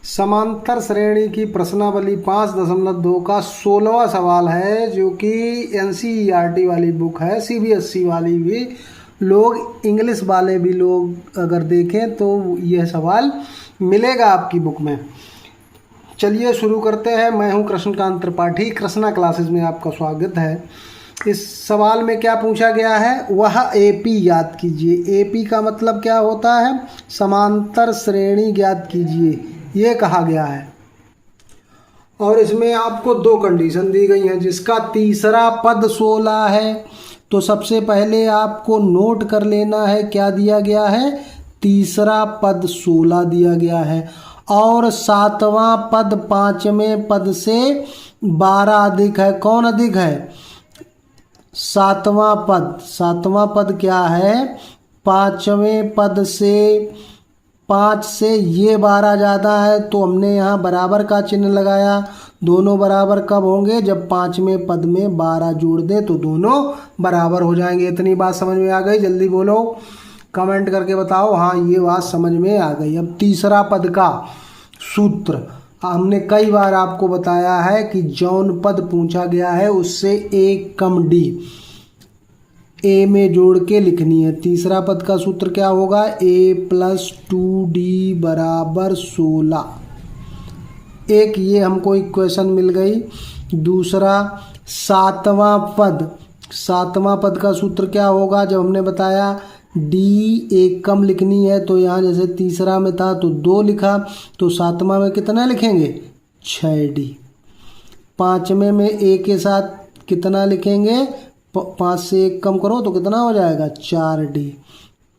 समांतर श्रेणी की प्रश्नावली 5.2 का 16वां सवाल है, जो कि एनसीईआरटी वाली बुक है, सीबीएसई वाली भी लोग, इंग्लिश वाले भी लोग अगर देखें तो यह सवाल मिलेगा आपकी बुक में। चलिए शुरू करते हैं। मैं हूं कृष्णकांत त्रिपाठी, कृष्णा क्लासेस में आपका स्वागत है। इस सवाल में क्या पूछा गया है, वह एपी ज्ञात कीजिए। एपी का मतलब क्या होता है, समांतर श्रेणी ज्ञात कीजिए, ये कहा गया है। और इसमें आपको दो कंडीशन दी गई हैं, जिसका तीसरा पद 16 है। तो सबसे पहले आपको नोट कर लेना है क्या दिया गया है, तीसरा पद 16 दिया गया है और सातवां पद पांचवें पद से 12 अधिक है। कौन अधिक है, सातवां पद। सातवां पद क्या है, पांचवें पद से 5 से ये 12 ज़्यादा है, तो हमने यहाँ बराबर का चिन्ह लगाया। दोनों बराबर कब होंगे, जब पांचवें पद में 12 जोड़ दें तो दोनों बराबर हो जाएंगे। इतनी बात समझ में आ गई? जल्दी बोलो, कमेंट करके बताओ हाँ ये बात समझ में आ गई। अब तीसरा पद का सूत्र हमने कई बार आपको बताया है कि जौन पद पूछा गया है उससे एक कम डी ए में जोड़ के लिखनी है। तीसरा पद का सूत्र क्या होगा, a + 2d बराबर 16। एक ये हमको इक्वेशन मिल गई। दूसरा सातवां पद, सातवां पद का सूत्र क्या होगा, जब हमने बताया d एक कम लिखनी है, तो यहाँ जैसे तीसरा में था तो 2 लिखा, तो सातवां में कितना लिखेंगे, 6d। पांचवें में a के साथ कितना लिखेंगे, 5 से 1 कम करो तो कितना हो जाएगा, 4d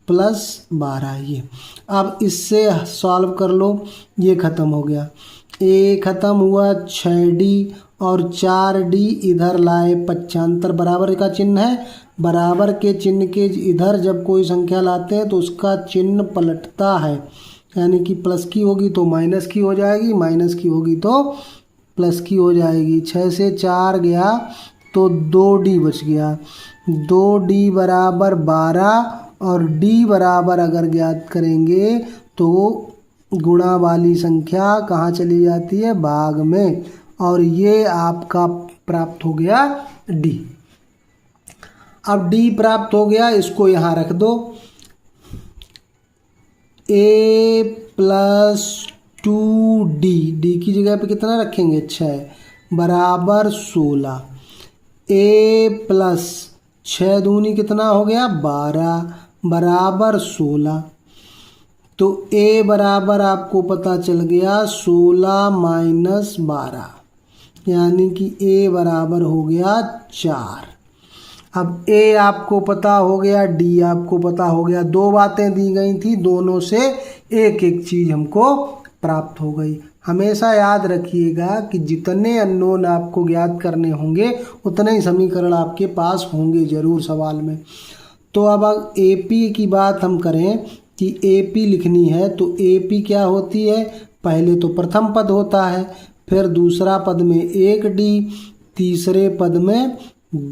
+ 12। ये अब इससे सॉल्व कर लो, ये ख़त्म हो गया, a ख़त्म हुआ, 6d और 4d इधर लाए, पक्षांतर बराबर का चिन्ह है। बराबर के चिन्ह के इधर जब कोई संख्या लाते हैं तो उसका चिन्ह पलटता है, यानी कि प्लस की होगी तो माइनस की हो जाएगी, माइनस की होगी तो प्लस की हो जाएगी। 6 से 4 गया तो 2d बच गया, 2d बराबर 12 और d बराबर अगर ज्ञात करेंगे तो गुणा वाली संख्या कहाँ चली जाती है, भाग में, और ये आपका प्राप्त हो गया d। अब d प्राप्त हो गया, इसको यहाँ रख दो। a + 2d, d की जगह पे कितना रखेंगे, 6 बराबर 16। a + 6 दूनी कितना हो गया, 12 बराबर 16। तो a बराबर आपको पता चल गया 16 - 12, यानी कि a बराबर हो गया 4। अब a आपको पता हो गया, d आपको पता हो गया, दो बातें दी गई थी, दोनों से एक एक चीज़ हमको प्राप्त हो गई। हमेशा याद रखिएगा कि जितने अननोन आपको ज्ञात करने होंगे उतने ही समीकरण आपके पास होंगे जरूर सवाल में। तो अब AP की बात हम करें कि AP लिखनी है, तो AP क्या होती है, पहले तो प्रथम पद होता है, फिर दूसरा पद में 1d, तीसरे पद में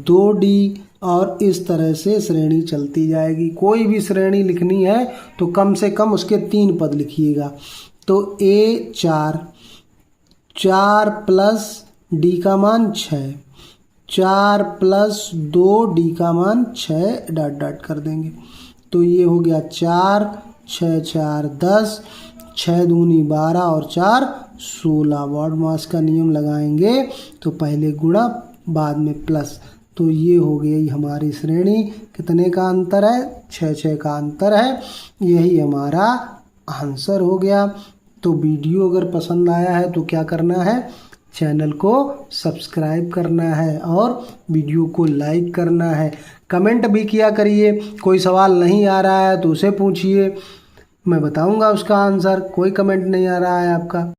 2d, और इस तरह से श्रेणी चलती जाएगी। कोई भी श्रेणी लिखनी है तो कम से कम उसके 3 पद लिखिएगा। तो a 4 + d का मान 6, 4 + 2d का मान 6 डॉट डॉट कर देंगे, तो ये हो गया 4, 6 4 10, 6 दूनी 12 और 4 16। वॉर्ड मास का नियम लगाएंगे तो पहले गुणा बाद में प्लस, तो ये हो गई हमारी श्रेणी। कितने का अंतर है, 6 6 का अंतर है, यही हमारा आंसर हो गया। तो वीडियो अगर पसंद आया है तो क्या करना है, चैनल को सब्सक्राइब करना है और वीडियो को लाइक करना है। कमेंट भी किया करिए, कोई सवाल नहीं आ रहा है तो उसे पूछिए, मैं बताऊंगा उसका आंसर। कोई कमेंट नहीं आ रहा है आपका।